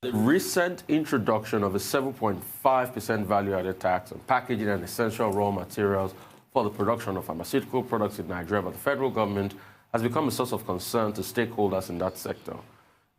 The recent introduction of a 7.5% value-added tax on packaging and essential raw materials for the production of pharmaceutical products in Nigeria by the federal government has become a source of concern to stakeholders in that sector.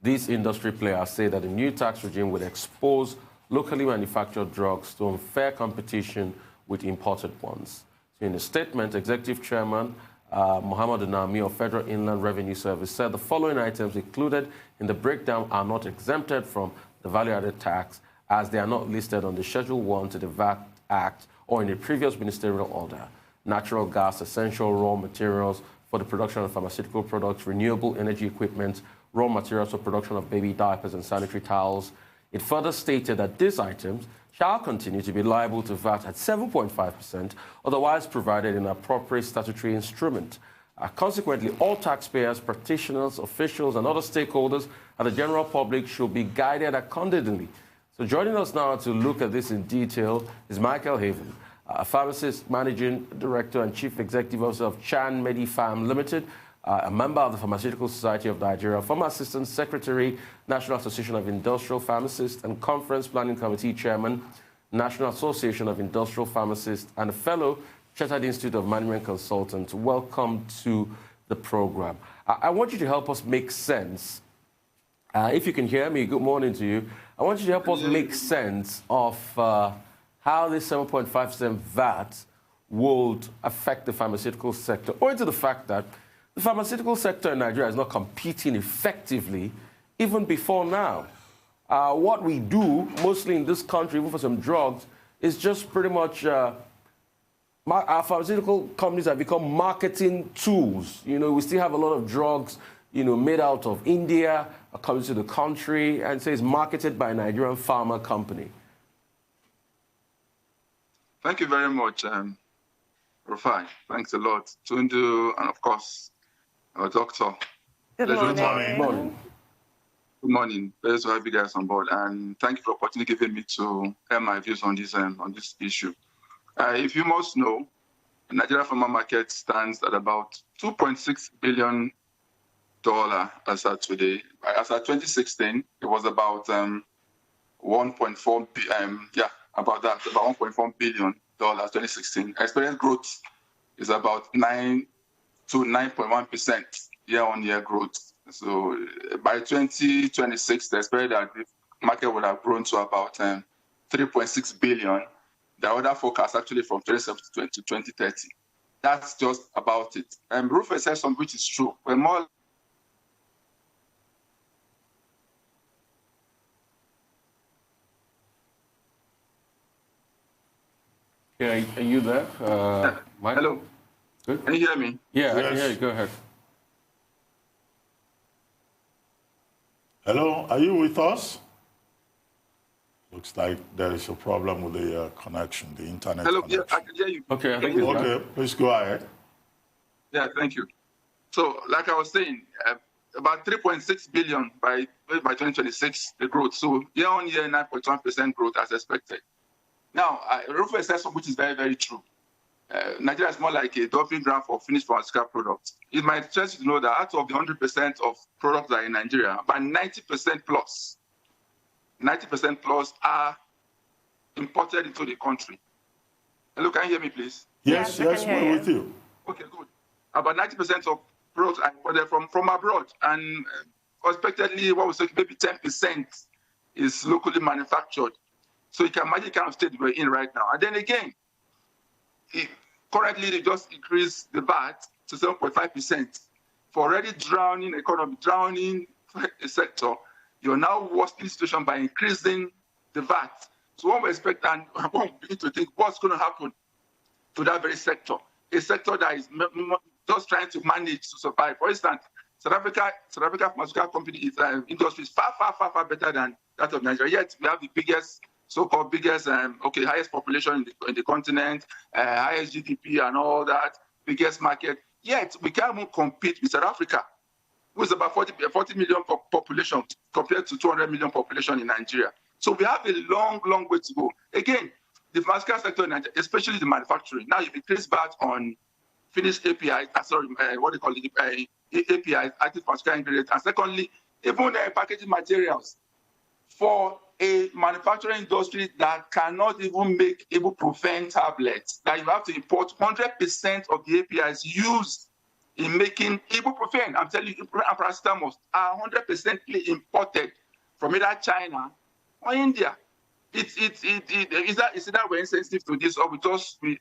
These industry players say that the new tax regime would expose locally manufactured drugs to unfair competition with imported ones. So in a statement, Executive Chairman Muhammad Nami of Federal Inland Revenue Service said the following items included in the breakdown are not exempted from the value-added tax as they are not listed on the Schedule 1 to the VAT Act or in a previous ministerial order. Natural gas, essential raw materials for the production of pharmaceutical products, renewable energy equipment, raw materials for production of baby diapers and sanitary towels. It further stated that these items shall continue to be liable to VAT at 7.5%, otherwise provided in an appropriate statutory instrument. Consequently, all taxpayers, practitioners, officials, and other stakeholders and the general public should be guided accordingly. So joining us now to look at this in detail is Michael Haven, a pharmacist, managing director and chief executive officer of Chan Medipharm Limited, a member of the Pharmaceutical Society of Nigeria, former assistant secretary, National Association of Industrial Pharmacists, and Conference Planning Committee chairman, National Association of Industrial Pharmacists, and a fellow, Chartered Institute of Management Consultants. Welcome to the program. I want you to help us make sense. If you can hear me, good morning to you. I want you to help us make sense of how this 7.5% VAT would affect the pharmaceutical sector, owing to the fact that the pharmaceutical sector in Nigeria is not competing effectively even before now. What we do, mostly in this country, even for some drugs, is just pretty much our pharmaceutical companies have become marketing tools. You know, we still have a lot of drugs, you know, made out of India, coming to the country, and say it's marketed by a Nigerian pharma company. Thank you very much, Rufai. Thanks a lot. Tundu, and of course, our doctor. Good morning. Good morning. Pleasure to have you guys on board, and thank you for the opportunity given me to air my views on this issue. If you must know, the Nigerian pharma market stands at about $2.6 billion as at today. As at 2016, it was about 1.4 billion dollars. 2016. Expected growth is about 9 to 9.1% year-on-year growth. So by 2026, they expect that the market would have grown to about 3.6 billion. The other forecast actually from 2017 to 2030. That's just about it. Rufus says something which is true. We're more. Yeah, are you there? Mike? Hello. Good. Can you hear me? Yeah, Yes. I can hear you. Go ahead. Hello, are you with us? Looks like there is a problem with the connection, the internet Hello, connection. yeah, I can hear you. Okay, I think it's Okay, please go ahead. Yeah, thank you. So, like I was saying, about 3.6 billion by 2026, the growth. So, year-on-year, 9.1% growth as expected. Now, Rufus says something which is very, very true. Nigeria is more like a dumping ground for finished pharmaceutical products. It might interest you to know that out of the 100% of products that are in Nigeria, about 90% plus are imported into the country. Hello, can you hear me, please? Yes, we're with you. Okay, good. About 90% of products are imported from abroad, and expectedly, what we say, maybe 10% is locally manufactured. So you can imagine the kind of state we're in right now. And then again, currently they just increased the VAT to 7.5%. For already drowning economy, drowning sector, you're now worsening the situation by increasing the VAT. So one will expect, and one will begin to think, what's going to happen to that very sector? A sector that is just trying to manage to survive. For instance, South Africa pharmaceutical company industry is far better than that of Nigeria. Yet we have the biggest, so-called biggest, highest population in the continent, highest GDP and all that, biggest market. Yet we can't even compete with South Africa, who is about 40 million population compared to 200 million population in Nigeria. So we have a long way to go. Again, the pharmaceutical sector in Nigeria, especially the manufacturing, now you've increased VAT on finished APIs, APIs, active pharmaceutical ingredients, and secondly, even packaging materials. for a manufacturing industry that cannot even make ibuprofen tablets, that you have to import 100% of the APIs used in making ibuprofen. I'm telling you, ibuprofen and paracetamol are 100% imported from either China or India. Is that we're insensitive to this, or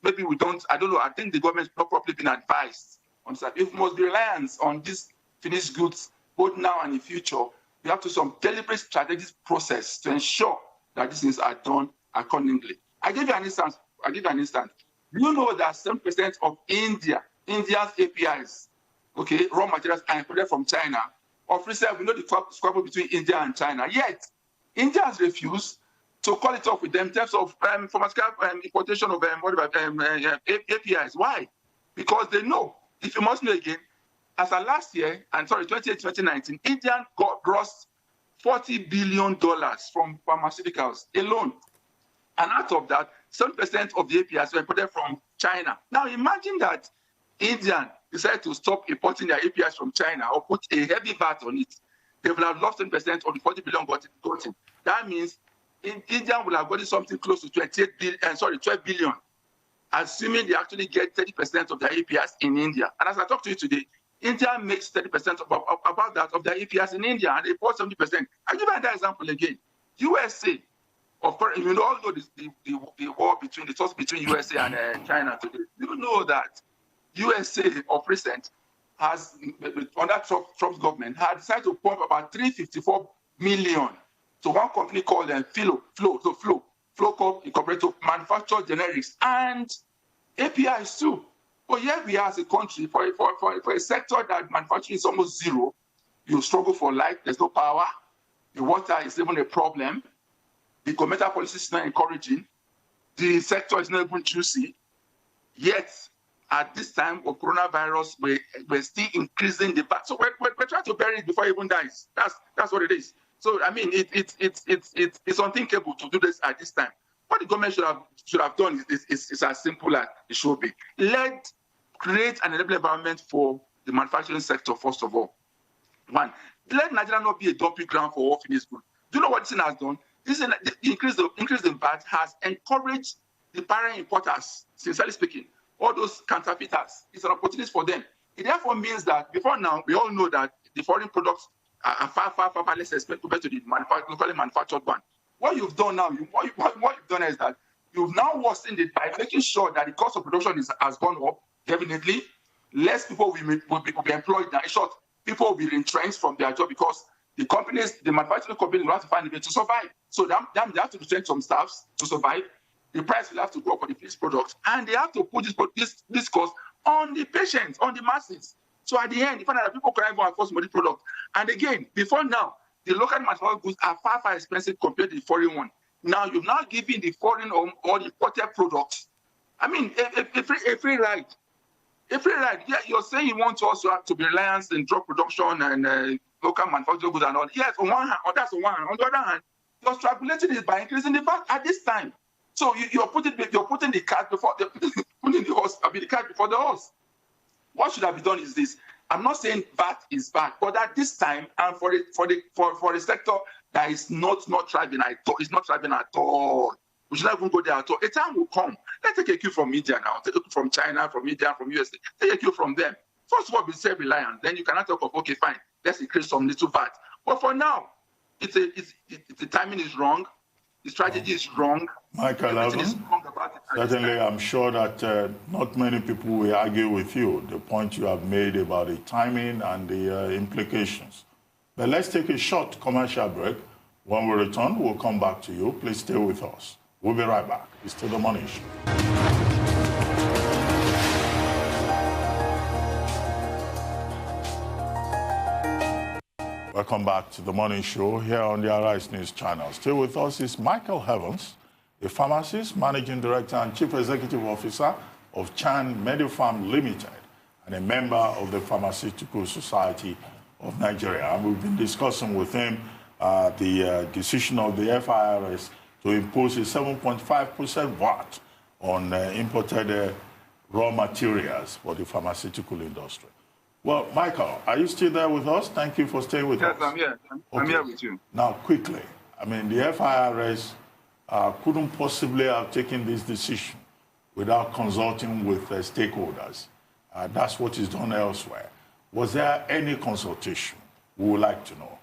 maybe we don't? I don't know. I think the government's not properly been advised on that. If we must be reliant on these finished goods both now and in future, we have to some deliberate strategic process to ensure that these things are done accordingly. I give you an instance. Do you know that 7% of India's APIs, okay, raw materials are imported from China? Of recent, we know the squabble between India and China. Yet, India has refused to call it off with them in terms of pharmaceutical importation of APIs. Why? Because they know, if you must know again, as of last year, 2019, India grossed $40 billion from pharmaceuticals alone. And out of that, 7% of the APIs were imported from China. Now imagine that India decided to stop importing their APIs from China or put a heavy VAT on it. They will have lost 10% of the $40 billion gotten. That means India will have gotten something close to 12 billion, assuming they actually get 30% of their APIs in India. And as I talk to you today, India makes 30% about that of their APIs in India, and they import 70%. I'll give you another example again. USA, of course, you all know the war between USA and China today. You know that USA of recent has, under Trump's government, has decided to pump about $354 million to one company called Flow Corp Incorporated to manufacture generics and APIs too. But here we are as a country, for a sector that manufacturing is almost zero, you struggle for life, there's no power, the water is even a problem, the governmental policy is not encouraging, the sector is not even juicy, yet at this time of coronavirus, we're still increasing the VAT. So we're trying to bury it before it even dies. That's what it is. So I mean, it's unthinkable to do this at this time. What the government should have done is as simple as it should be. Create an enabling environment for the manufacturing sector, first of all. One, let Nigeria not be a dumping ground for all finished goods. Do you know what this thing has done? The increase in VAT has encouraged the parent importers, sincerely speaking, all those counterfeiters. It's an opportunity for them. It therefore means that before now, we all know that the foreign products are far less expensive compared to the locally manufactured one. What you've done now, what you've done is that you've now worsened it by making sure that the cost of production has gone up, definitely. Less people will be employed. In short, people will be entrenched from their job because the manufacturing companies will have to find a way to survive. So they have to retain some staffs to survive. The price will have to go up for the finished products, and they have to put this cost on the patients, on the masses. So at the end, you find out that people can't even afford some of the product. And again, before now, the local manufactured goods are far expensive compared to the foreign one. Now you've now given the foreign or the imported products, I mean, a free ride. A free ride. Yeah, you're saying you want us to be reliant in drug production and local manufactured goods and all. Yes, on one hand, that's on one hand. On the other hand, you're strangulating it by increasing the VAT at this time. So you're putting the cart before putting the horse. I mean, the cart before the horse. What should have been done is this. I'm not saying VAT is bad, but at this time, and for a sector that is not thriving at all, it's not thriving at all. We should not even go there at all. A time will come. Let's take a cue from India now. Take a cue from China, from India, from USA. Take a cue from them. First of all, be self-reliant. Then you cannot talk of, okay, fine, let's increase some little VAT. But for now, the timing is wrong. The strategy is wrong. Michael, certainly I'm sure that not many people will argue with you, the point you have made about the timing and the implications. But let's take a short commercial break. When we return, we'll come back to you. Please stay with us. We'll be right back. It's still The Money Show. Welcome back to The Morning Show here on the Arise News channel. Still with us is Michael Evans, a pharmacist, managing director and chief executive officer of Chan Medipharm Limited, and a member of the Pharmaceutical Society of Nigeria. And we've been discussing with him the decision of the FIRS to impose a 7.5% VAT on imported raw materials for the pharmaceutical industry. Well, Michael, are you still there with us? Thank you for staying with us. Yes, I'm here. I'm here with you. Now, quickly, I mean, the FIRS couldn't possibly have taken this decision without consulting with stakeholders. That's what is done elsewhere. Was there any consultation? We would like to know.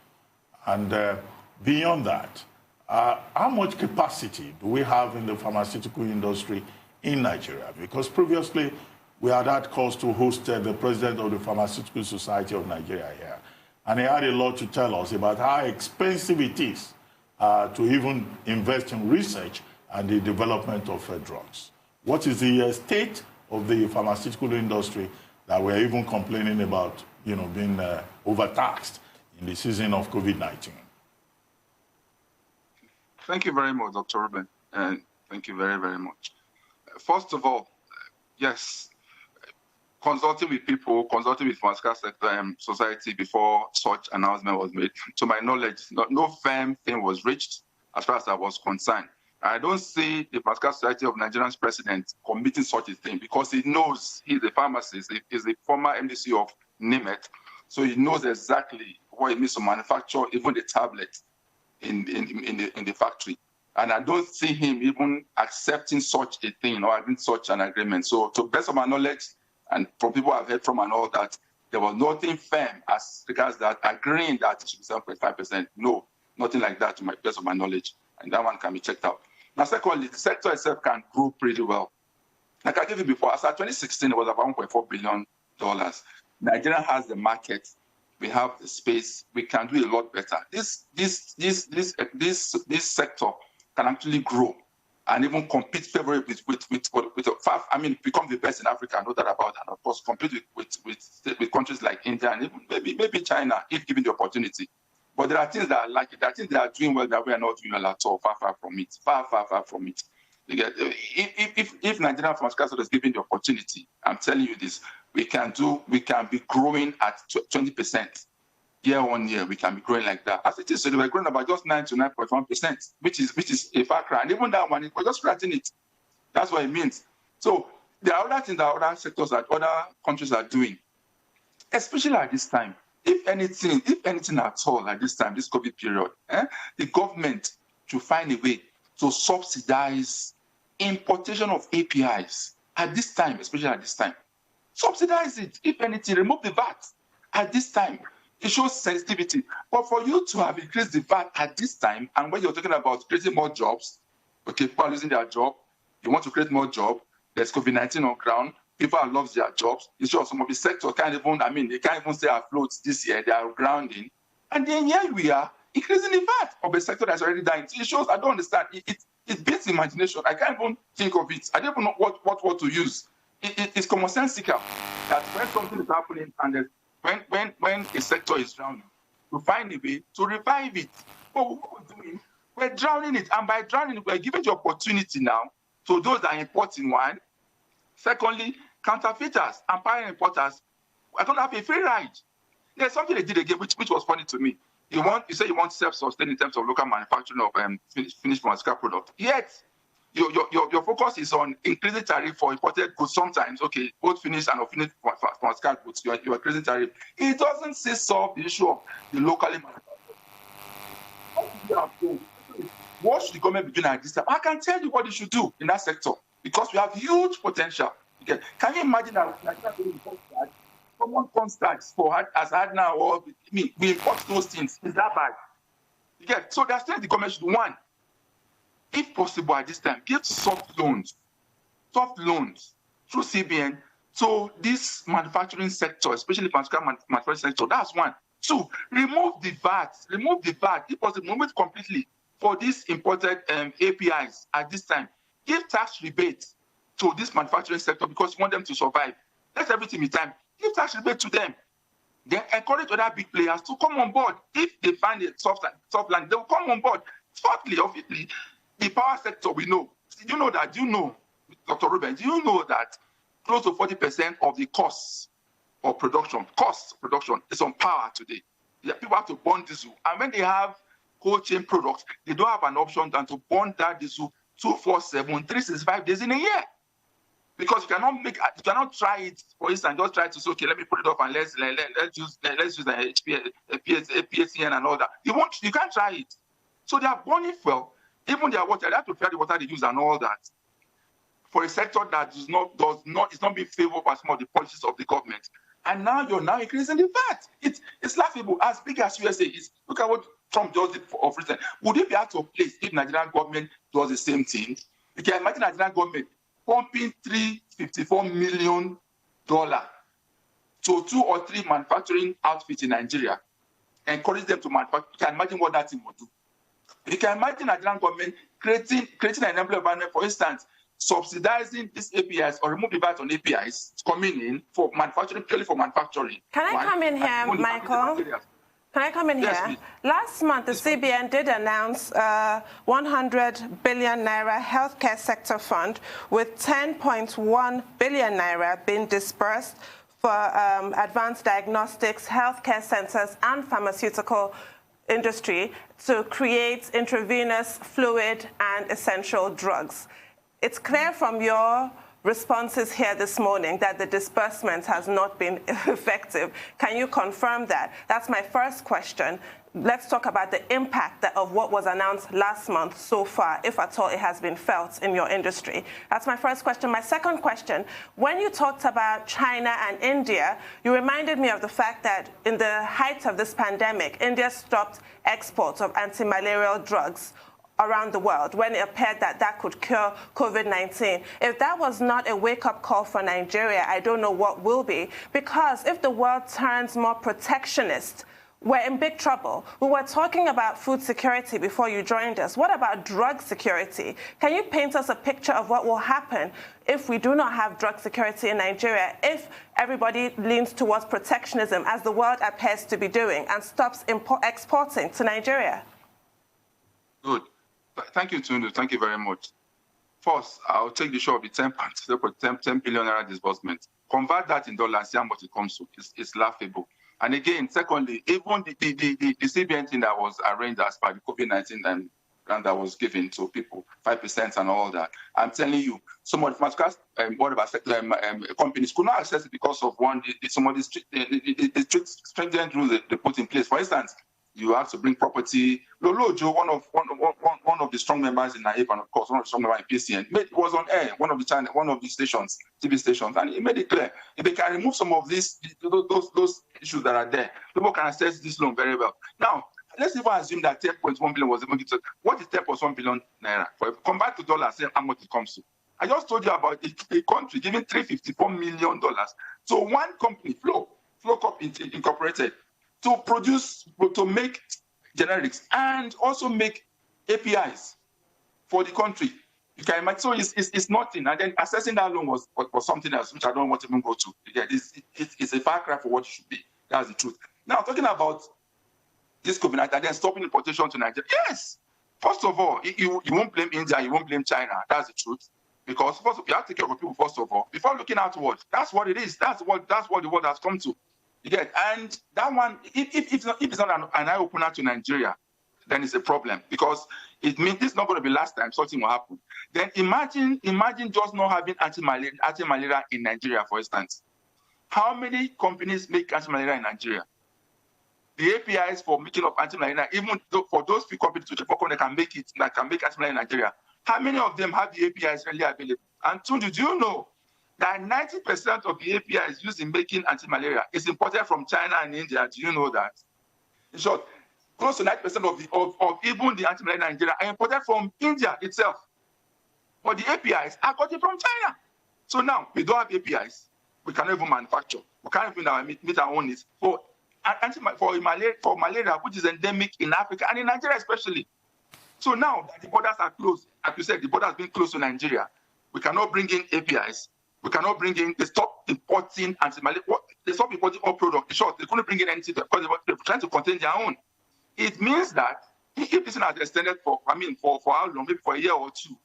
And beyond that, how much capacity do we have in the pharmaceutical industry in Nigeria? Because previously, we had had calls to host the president of the Pharmaceutical Society of Nigeria here. And he had a lot to tell us about how expensive it is to even invest in research and the development of drugs. What is the state of the pharmaceutical industry that we're even complaining about, being overtaxed in the season of COVID-19? Thank you very much, Dr. Ruben, and thank you very, very much. First of all, yes, consulting with people, consulting with pharmaceutical sector society before such announcement was made. To my knowledge, no firm thing was reached as far as I was concerned. I don't see the Pharmaceutical Society of Nigerian's president committing such a thing because he knows he's a pharmacist, he's a former MDC of NIMET, so he knows exactly what it means to manufacture even the tablet in the factory. And I don't see him even accepting such a thing or having such an agreement. So to the best of my knowledge, and from people I've heard from and all that, there was nothing firm as regards that agreeing that it should be 7.5%. No, nothing like that to my best of my knowledge. And that one can be checked out. Now, secondly, the sector itself can grow pretty well. Like I gave you before, as of 2016, it was about $1.4 billion. Nigeria has the market. We have the space. We can do a lot better. This sector can actually grow and even compete favorably with become the best in Africa, no doubt about that. And of course, compete with countries like India and even maybe China, if given the opportunity. But there are things that are like it. There are things that are doing well that we are not doing well at all. Far from it. Far from it. If Nigerian pharmaceutical is given the opportunity, I'm telling you this, we can be growing at 20% year on year. We can be growing like that. As it is, so we're growing about just 9 to 9.1%, which is a far cry. And even that one, we're just scratching it. That's what it means. So there are other things that other sectors that other countries are doing, especially at this time. If anything at all at this time, this COVID period, the government should find a way to subsidize importation of APIs at this time, especially at this time. Subsidize it. If anything, remove the VAT at this time. It shows sensitivity. But for you to have increased the VAT at this time, and when you're talking about creating more jobs, okay, people are losing their job, you want to create more jobs, there's COVID-19 on ground, people are losing their jobs. It's sure some of the sector they can't even stay afloat this year. They are grounding. And then here we are, increasing the VAT of a sector that's already dying. It shows, I don't understand. It beats imagination. I can't even think of it. I don't even know what word to use. It's commonsensical that when something is happening and when a sector is drowning, to find a way to revive it. But what we're doing, we're drowning it. And by drowning it, we're giving the opportunity now to those that are importing one. Secondly, counterfeiters and pirate importers are going to have a free ride. There's something they did again, which was funny to me. You say you want self-sustain in terms of local manufacturing of finished pharmaceutical product. Yet, your focus is on increasing tariff for imported goods. Sometimes, okay, both finished and unfinished pharmaceutical goods, you are increasing tariff. It doesn't solve the issue of the locally manufactured. What should the government be doing at this time? I can tell you what they should do in that sector because we have huge potential. Okay. Can you imagine that someone contacts as hard now or we import those things? Is that bad? You get so that's the government should one. If possible at this time, give soft loans through CBN to this manufacturing sector, especially manufacturing sector. That's one. Two, remove the VAT. If possible, remove it completely for these imported APIs at this time. Give tax rebates to this manufacturing sector because you want them to survive. Let everything be time. Give tax rebate to them. Then encourage other big players to come on board. If they find a soft land, they will come on board. Fourthly, obviously, the power sector, we know. Do you know, Dr. Ruben, do you know that close to 40% of the cost of production is on power today? People have to burn diesel. And when they have cold chain products, they don't have an option than to burn that diesel 247, 365 days in a year. Because you cannot try it, for instance, just try to say, okay, let me put it up and let's use the PSN and all that. You can't try it. So they are burning fuel, even their water, they have to pay the water they use and all that, for a sector that is not being favored by some of the policies of the government. And now you're now increasing the VAT. It's laughable. As big as USA is, look at what Trump does of recent. Would it be out of place if Nigerian government does the same thing? You can imagine Nigerian government pumping $354 million to 2 or 3 manufacturing outfits in Nigeria, encourage them to manufacture. You can imagine what that thing would do. You can imagine Nigerian government creating an environment, for instance, subsidizing these APIs or remove the VAT on APIs coming in for manufacturing, purely for manufacturing. Can I come in here, Michael? Can I come in here? Please. Last month, the CBN did announce 100 billion naira healthcare sector fund, with 10.1 billion naira being dispersed for advanced diagnostics, healthcare centers, and pharmaceutical industry to create intravenous fluid and essential drugs. It's clear from your responses here this morning that the disbursement has not been effective. Can you confirm that? That's my first question. Let's talk about the impact of what was announced last month so far, if at all it has been felt in your industry. That's my first question. My second question, when you talked about China and India, you reminded me of the fact that in the height of this pandemic, India stopped exports of anti-malarial drugs around the world when it appeared that that could cure COVID-19. If that was not a wake-up call for Nigeria, I don't know what will be. Because if the world turns more protectionist, we're in big trouble. We were talking about food security before you joined us. What about drug security? Can you paint us a picture of what will happen if we do not have drug security in Nigeria, if everybody leans towards protectionism, as the world appears to be doing, and stops exporting to Nigeria? Good. Thank you, Tundu. Thank you very much. First, I'll take the show of the 10 billion naira disbursement. Convert that in dollars, see how much it comes to. It's laughable. And again, secondly, even the CBN thing that was arranged as part of the COVID-19 grant that was given to people, 5% and all that. I'm telling you, some of the pharmaceutical companies could not access it because of some of the stringent rules they put in place. For instance, you have to bring property. Lolo Joe, one of the strong members in NAIP, and of course one of the strong members in PCN, was on air, one of the stations, TV stations, and he made it clear if they can remove some of those issues that are there, people can access this loan very well. Now, let's even assume that 10.1 billion was able to. What is 10.1 billion naira? Convert to dollars, say how much it comes to. I just told you about a country giving $354 million to one company, Flow Corp Incorporated, to make generics and also make APIs for the country. You can imagine. So it's nothing. And then assessing that loan was something else, which I don't want to even go to. Yeah, it's a far cry for what it should be. That's the truth. Now, talking about this COVID-19 and then stopping importation to Nigeria. Yes. First of all, you won't blame India, you won't blame China. That's the truth. Because first of all, you have to take care of people, first of all, before looking outward. That's what it is. That's what the world has come to. You get, and that one, if it's not an eye-opener to Nigeria, then it's a problem, because it means this is not going to be last time something will happen. Then imagine just not having anti-malaria in Nigeria, for instance. How many companies make anti-malaria in Nigeria? The APIs for making of anti-malaria, even for those few companies which can make anti-malaria in Nigeria, how many of them have the APIs readily available? And Tundu, do you know that 90% of the APIs used in making anti-malaria is imported from China and India? Do you know that? In short, close to 90% of even the anti-malaria in Nigeria are imported from India itself. But the APIs are gotten from China. So now we don't have APIs. We cannot even manufacture. We can't even meet our own needs for malaria, which is endemic in Africa and in Nigeria especially. So now that the borders are closed, like you said, the border has been closed to Nigeria. We cannot bring in APIs. We cannot bring in. They stopped importing anti-malaria. They stopped importing all products. In short, they couldn't bring in anything because they were trying to contain their own. It means that if this has extended for how long? Maybe for a year or two.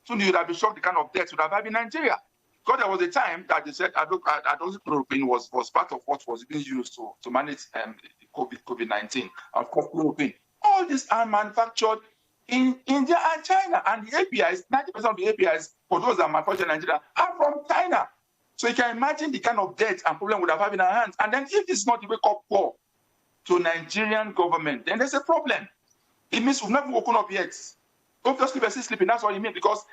Soon you would have been shocked the kind of deaths would have had in Nigeria. Because there was a time that they said hydroxychloroquine was part of what was being used to manage COVID-19. Of course, chloroquine. All these are manufactured in India and China. And the APIs, 90% of the APIs for those that are manufactured in Nigeria are from China. So you can imagine the kind of debt and problem we would have in our hands. And then if it's not the wake-up call to Nigerian government, then there's a problem. It means we've never woken up yet. Obviously, we're still sleeping. That's what it means, because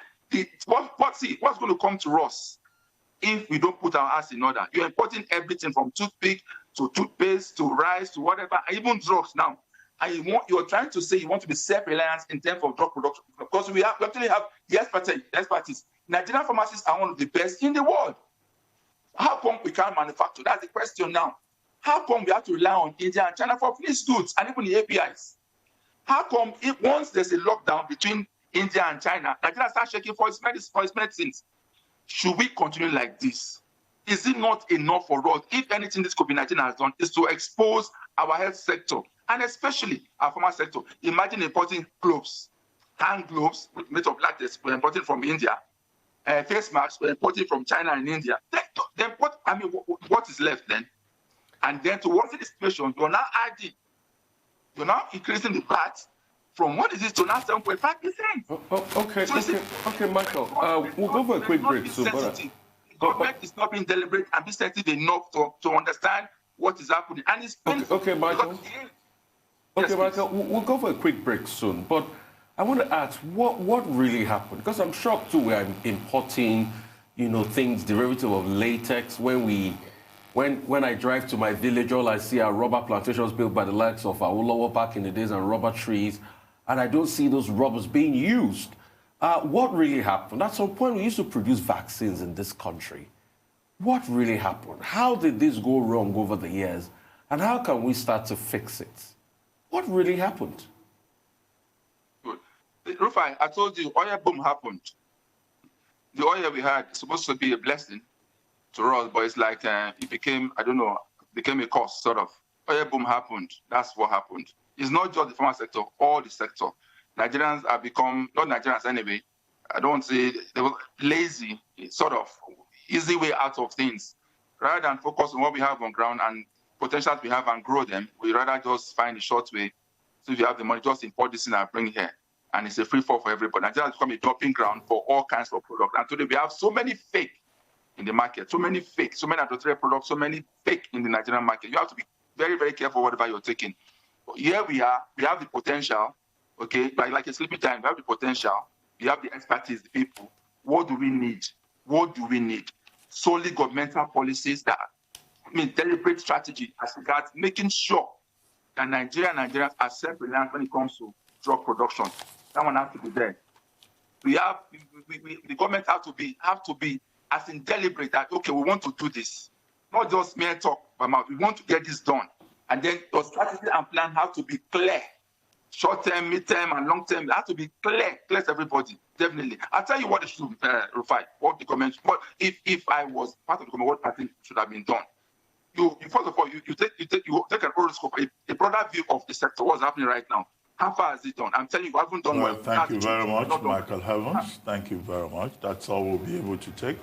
what's going to come to us if we don't put our house in order? You're importing everything from toothpick to toothpaste to rice to whatever, even drugs now. And you're trying to say you want to be self-reliant in terms of drug production, because we actually have the expertise. Nigerian pharmacists are one of the best in the world. How come we can't manufacture? That's the question now. How come we have to rely on India and China for finished goods and even the APIs? How come once there's a lockdown between India and China, Nigeria starts shaking for its medicines? Should we continue like this? Is it not enough for us? If anything this COVID-19 has done is to expose our health sector, and especially our pharma sector. Imagine importing gloves, hand gloves made of latex, we're importing from India. Face masks, we're importing from China and India. Then what is left then? And then to worsen the situation, you're now increasing the VAT from what is it to now 7.5%. Okay, Michael. We'll go for a quick break. The government is not being deliberate and be sensitive enough to understand what is happening. And it's painful. Okay, Michael. Michael, we'll go for a quick break soon. But I want to ask, what really happened? Because I'm shocked too, we're importing, things derivative of latex. When I drive to my village, all I see are rubber plantations built by the likes of Awolowo back in the days and rubber trees, and I don't see those rubbers being used. What really happened? At some point, we used to produce vaccines in this country. What really happened? How did this go wrong over the years? And how can we start to fix it? What really happened? Good. Rufai, I told you, oil boom happened. The oil we had is supposed to be a blessing to us, but it's like it became, became a cost, sort of. Oil boom happened. That's what happened. It's not just the pharma sector, all the sector. Nigerians have become, not Nigerians anyway, I don't say they were lazy, sort of easy way out of things. Rather than focus on what we have on ground and potentials we have and grow them, we rather just find the short way. So if you have the money, just import this in and bring here. And it's a free fall for everybody. Nigeria has become a dumping ground for all kinds of products. And today we have so many fake in the market, so many adulterated products, so many fake in the Nigerian market. You have to be very, very careful whatever you're taking. But here we are, we have the potential, okay, like a sleepy time, we have the potential, we have the expertise, the people. What do we need? What do we need? Solely governmental policies deliberate strategy as regards making sure that Nigerians are self-reliant when it comes to drug production. That one has to be there. The government have to be as in deliberate that, okay, we want to do this. Not just mere talk by mouth. We want to get this done. And then your strategy and plan have to be clear. Short-term, mid-term, and long-term, it has to be clear to everybody, definitely. I'll tell you what it should, Rufai, what the government, if I was part of the government, what I think should have been done. You first of all, you take a horoscope, a broader view of the sector, what's happening right now. How far has it done? I'm telling you, I haven't done well. Thank you very much, Michael Evans. Thank you very much. That's all we'll be able to take.